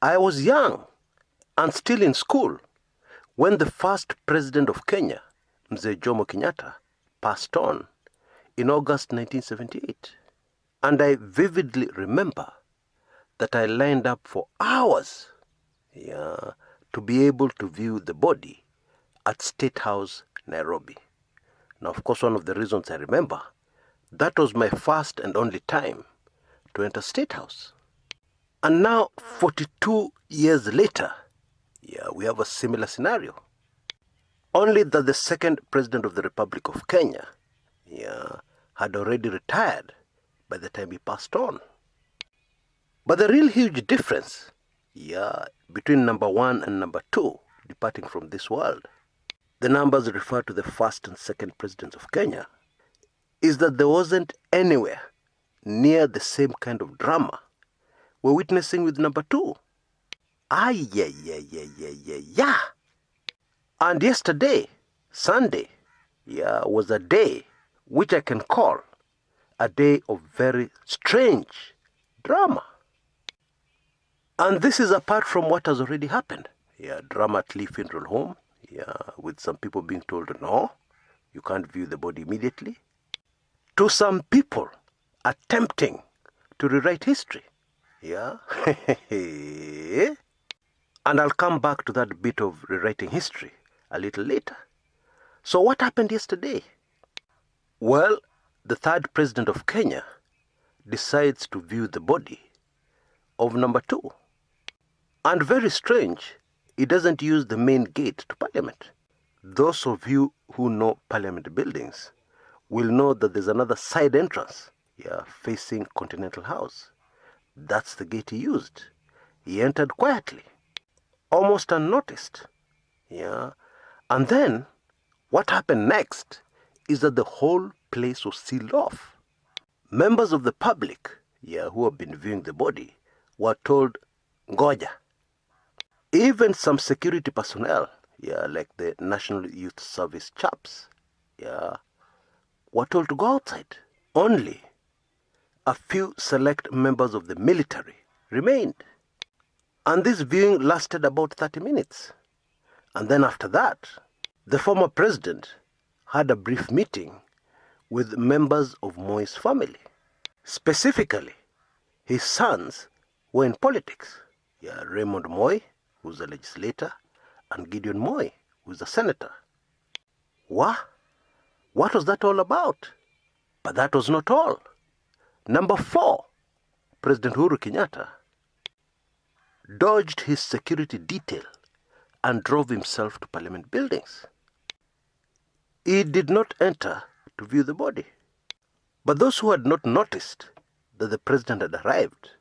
I was young and still in school when the first president of Kenya, Mzee Jomo Kenyatta, passed on in August 1978. And I vividly remember that I lined up for hours to be able to view the body at State House, Nairobi. Now, of course, one of the reasons I remember, that was my first and only time to enter State House. And now, 42 years later, we have a similar scenario. Only that the second president of the Republic of Kenya had already retired by the time he passed on. But the real huge difference between number one and number two departing from this world, the numbers refer to the first and second presidents of Kenya, is that there wasn't anywhere near the same kind of drama we're witnessing with number two. And yesterday, Sunday, was a day which I can call a day of very strange drama. And this is apart from what has already happened. Drama at Lee Funeral Home, with some people being told, no, you can't view the body immediately. To some people attempting to rewrite history. And I'll come back to that bit of rewriting history a little later. So what happened yesterday? Well, the third president of Kenya decides to view the body of number two. And very strange, he doesn't use the main gate to Parliament. Those of you who know Parliament buildings will know that there's another side entrance facing Continental House. That's the gate he used. He entered quietly, almost unnoticed. And then, what happened next is that the whole place was sealed off. Members of the public, who have been viewing the body, were told, ngoja. Even some security personnel, like the National Youth Service chaps, were told to go outside. Only a few select members of the military remained. And this viewing lasted about 30 minutes. And then after that, the former president had a brief meeting with members of Mwai's family. Specifically, his sons were in politics. Raymond Mwai, who's a legislator, and Gideon Mwai, who's a senator. What was that all about? But that was not all. Number 4, President Uhuru Kenyatta dodged his security detail and drove himself to Parliament buildings. He did not enter to view the body. But those who had not noticed that the president had arrived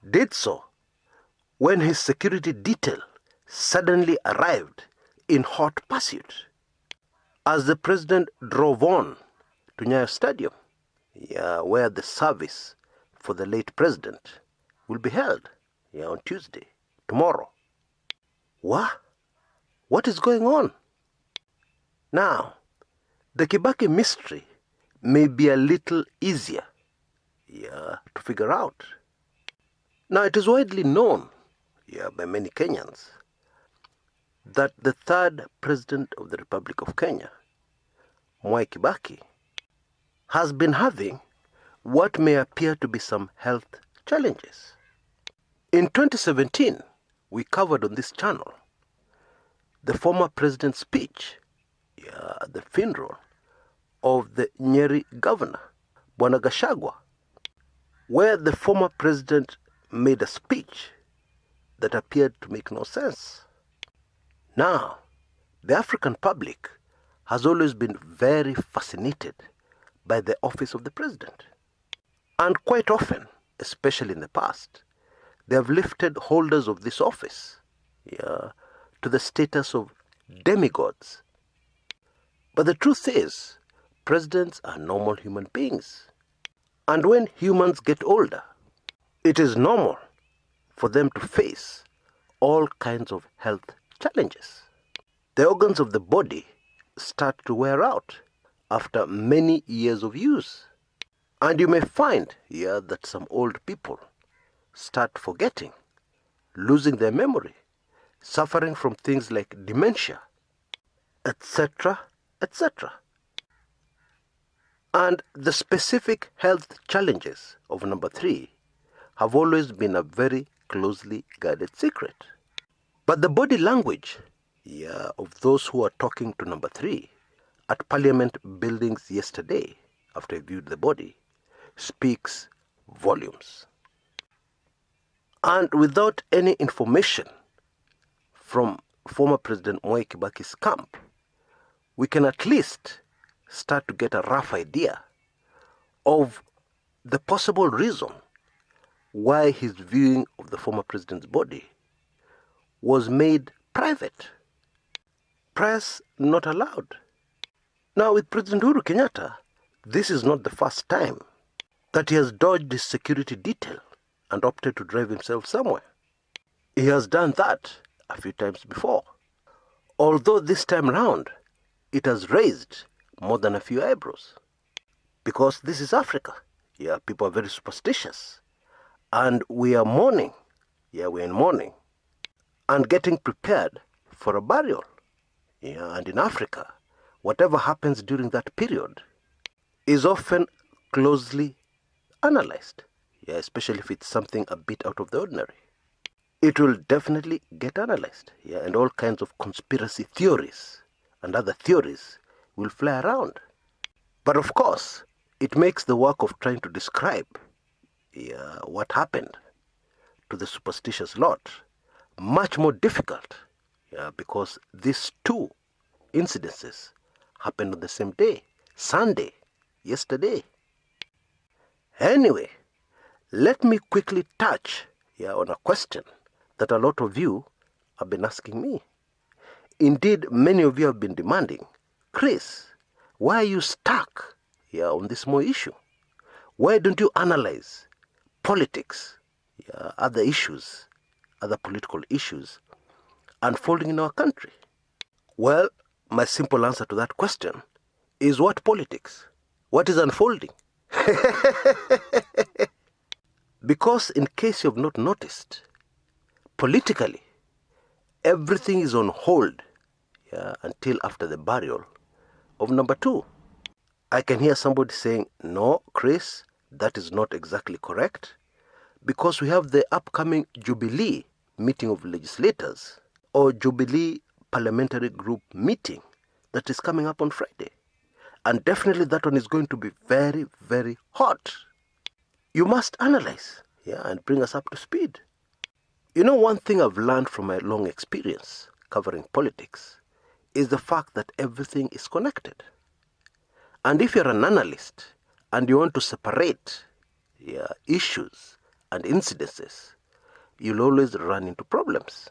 did so when his security detail suddenly arrived in hot pursuit. As the president drove on to Nyayo Stadium, where the service for the late president will be held on Tuesday, tomorrow. What is going on? Now, the Kibaki mystery may be a little easier to figure out. Now, it is widely known by many Kenyans that the third president of the Republic of Kenya, Mwai Kibaki, has been having what may appear to be some health challenges. In 2017, we covered on this channel the former president's speech at the funeral of the Nyeri governor, Bwana Gachagua, where the former president made a speech that appeared to make no sense. Now, the African public has always been very fascinated by the office of the president. And quite often, especially in the past, they have lifted holders of this office to the status of demigods. But the truth is, presidents are normal human beings. And when humans get older, it is normal for them to face all kinds of health challenges. The organs of the body start to wear out after many years of use. And you may find that some old people start forgetting losing their memory, suffering from things like dementia, etc., etc. And the specific health challenges of number 3 have always been a very closely guarded secret. But the body language of those who are talking to number 3 at Parliament buildings yesterday, after I viewed the body, speaks volumes. And without any information from former President Mwai Kibaki's camp, we can at least start to get a rough idea of the possible reason why his viewing of the former president's body was made private. Press not allowed. Now, with President Uhuru Kenyatta, this is not the first time that he has dodged his security detail and opted to drive himself somewhere. He has done that a few times before. Although this time round, it has raised more than a few eyebrows. Because this is Africa. People are very superstitious. And we are mourning. We're in mourning. And getting prepared for a burial. And in Africa, whatever happens during that period is often closely analyzed. Especially if it's something a bit out of the ordinary. It will definitely get analyzed. And all kinds of conspiracy theories and other theories will fly around. But of course, it makes the work of trying to describe what happened to the superstitious lot much more difficult, because these two incidences happened on the same day, Sunday, yesterday. Anyway, let me quickly touch on a question that a lot of you have been asking me. Indeed, many of you have been demanding, Chris, why are you stuck on this small issue? Why don't you analyze politics, other issues, other political issues unfolding in our country? Well, my simple answer to that question is what politics? What is unfolding? Because in case you have not noticed, politically, everything is on hold until after the burial of number 2. I can hear somebody saying, no, Chris, that is not exactly correct, because we have the upcoming Jubilee meeting of legislators, or Jubilee parliamentary group meeting that is coming up on Friday. And definitely that one is going to be very, very hot. You must analyze and bring us up to speed. One thing I've learned from my long experience covering politics is the fact that everything is connected. And if you're an analyst and you want to separate issues and incidences, you'll always run into problems.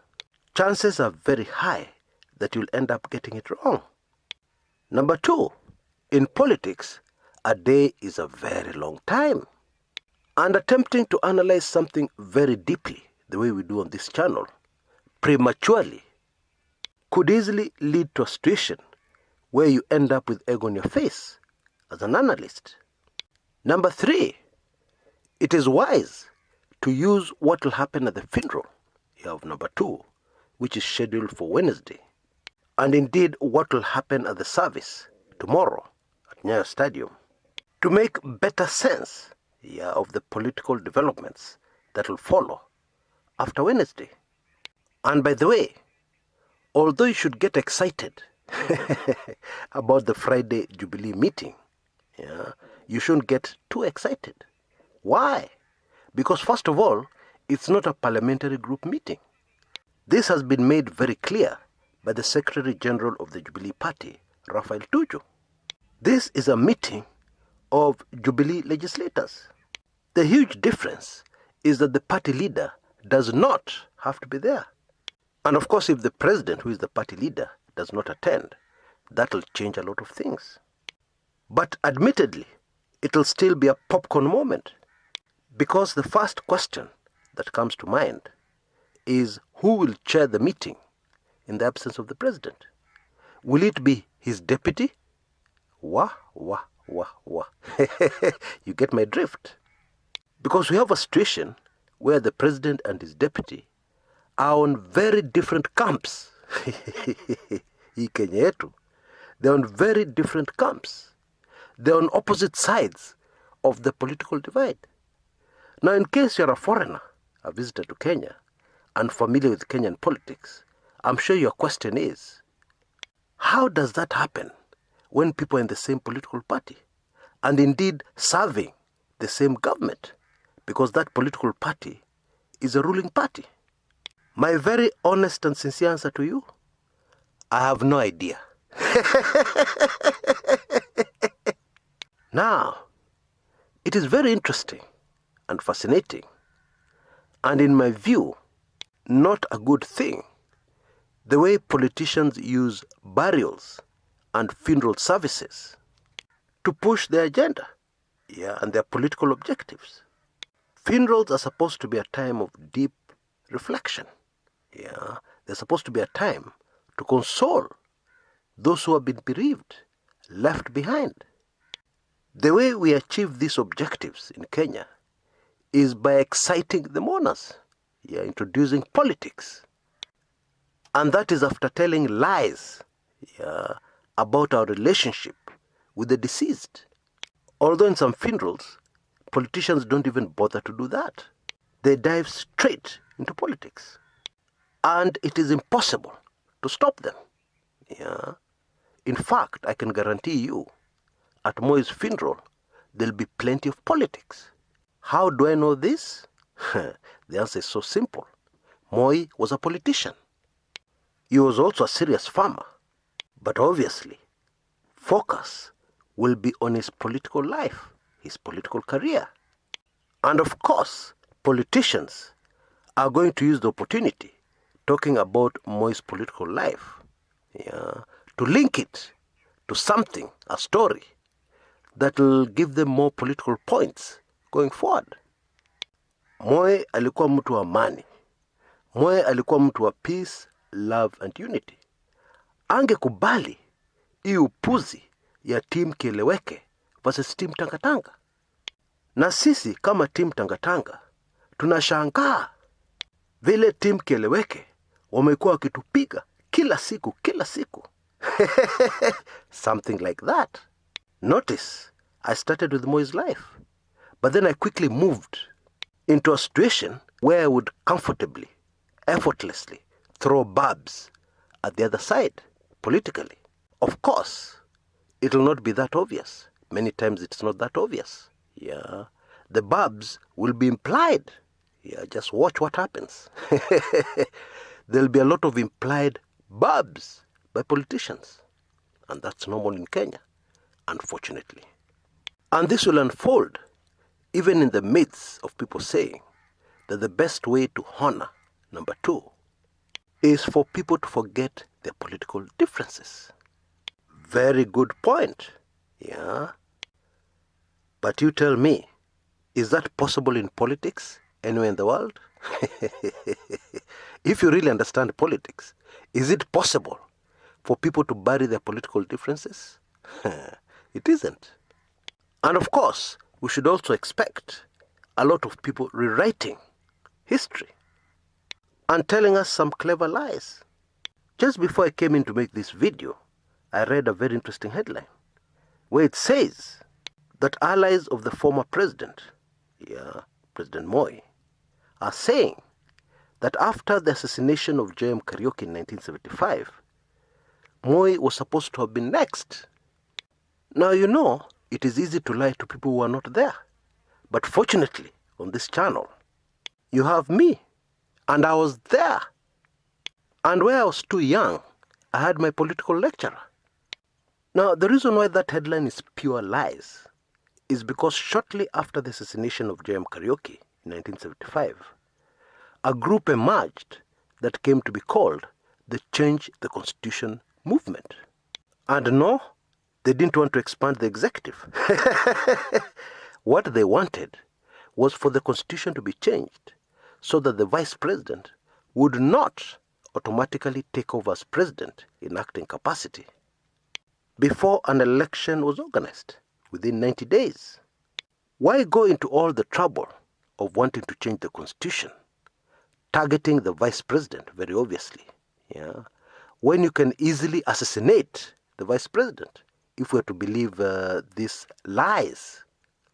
Chances are very high that you'll end up getting it wrong. Number 2, in politics, a day is a very long time. And attempting to analyze something very deeply, the way we do on this channel, prematurely, could easily lead to a situation where you end up with egg on your face as an analyst. Number 3, it is wise to use what will happen at the funeral of number 2, which is scheduled for Wednesday, and indeed what will happen at the service tomorrow at Nyayo Stadium, to make better sense of the political developments that will follow after Wednesday. And by the way, although you should get excited about the Friday Jubilee meeting, you shouldn't get too excited. Why? Because first of all, it's not a parliamentary group meeting. This has been made very clear by the Secretary General of the Jubilee Party, Raphael Tuju. This is a meeting of Jubilee legislators. The huge difference is that the party leader does not have to be there. And of course, if the president, who is the party leader, does not attend, that will change a lot of things. But admittedly, it will still be a popcorn moment, because the first question that comes to mind is who will chair the meeting in the absence of the president? Will it be his deputy? Wah. You get my drift. Because we have a situation where the president and his deputy are on very different camps. Hii Kenya yetu. They're on very different camps. They're on opposite sides of the political divide. Now, in case you're a foreigner, a visitor to Kenya, unfamiliar with Kenyan politics, I'm sure your question is, how does that happen when people are in the same political party and indeed serving the same government, because that political party is a ruling party? My very honest and sincere answer to you, I have no idea. Now, it is very interesting and fascinating, and in my view, not a good thing, the way politicians use burials and funeral services to push their agenda, and their political objectives. Funerals are supposed to be a time of deep reflection. They're supposed to be a time to console those who have been bereaved, left behind. The way we achieve these objectives in Kenya is by exciting the mourners, introducing politics. And that is after telling lies about our relationship with the deceased. Although in some funerals, politicians don't even bother to do that. They dive straight into politics. And it is impossible to stop them. In fact, I can guarantee you, at Mwai's funeral, there'll be plenty of politics. How do I know this? The answer is so simple. Mwai was a politician. He was also a serious farmer. But obviously, focus will be on his political life, his political career. And of course, politicians are going to use the opportunity, talking about Mwai's political life, to link it to something, a story, that will give them more political points going forward. Mwai alikuwa mtu wa amani. Mwai alikuwa mtu wa peace, love and unity. Angekubali hii upuzi ya team Kieleweke versus team Tangatanga. Na sisi kama team Tangatanga tunashangaa vile team Kieleweke wamekuwa wakitupiga kila siku. Something like that. Notice, I started with Mwai's life, but then I quickly moved into a situation where I would comfortably, effortlessly throw barbs at the other side, politically. Of course, it will not be that obvious. Many times it's not that obvious. The barbs will be implied. Just watch what happens. There'll be a lot of implied barbs by politicians. And that's normal in Kenya, unfortunately. And this will unfold even in the midst of people saying that the best way to honor, number 2, is for people to forget their political differences. Very good point. But you tell me, is that possible in politics anywhere in the world? If you really understand politics, is it possible for people to bury their political differences? It isn't. And of course, we should also expect a lot of people rewriting history and telling us some clever lies. Just before I came in to make this video, I read a very interesting headline where it says that allies of the former president, President Mwai, are saying that after the assassination of J.M. Kariuki in 1975, Mwai was supposed to have been next. Now, it is easy to lie to people who are not there. But fortunately, on this channel, you have me. And I was there. And where I was too young, I had my political lecturer. Now, the reason why that headline is pure lies is because shortly after the assassination of J.M. Kariuki in 1975, a group emerged that came to be called the Change the Constitution movement. And no, they didn't want to expand the executive. What they wanted was for the constitution to be changed so that the vice president would not automatically take over as president in acting capacity before an election was organized within 90 days. Why go into all the trouble of wanting to change the constitution, targeting the vice president, very obviously. Yeah, when you can easily assassinate the vice president, if we're to believe these lies,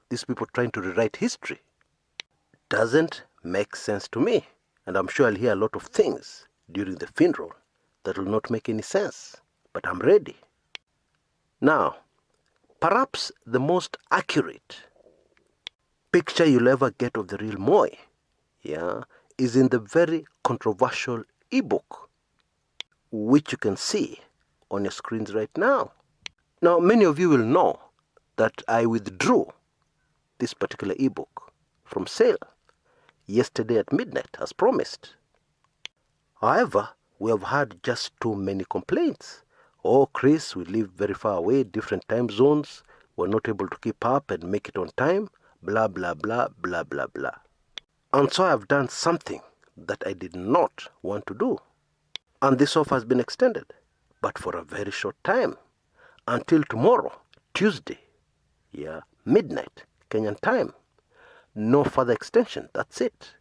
these people trying to rewrite history, doesn't make sense to me. And I'm sure I'll hear a lot of things during the funeral that will not make any sense, but I'm ready. Now, perhaps the most accurate picture you'll ever get of the real Mwai, yeah, is in the very controversial ebook, which you can see on your screens right now. Now, many of you will know that I withdrew this particular ebook from sale yesterday at midnight, as promised. However, we have had just too many complaints. Oh, Chris, we live very far away, different time zones. We're not able to keep up and make it on time. Blah, blah, blah, blah, blah, blah. And so I've done something that I did not want to do. And this offer has been extended, but for a very short time. Until tomorrow, Tuesday, midnight, Kenyan time. No further extension, that's it.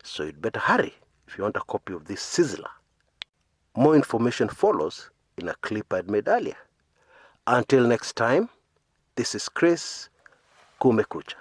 So you'd better hurry if you want a copy of this sizzler. More information follows in a clip I'd made earlier. Until next time, this is Chris Kumekucha.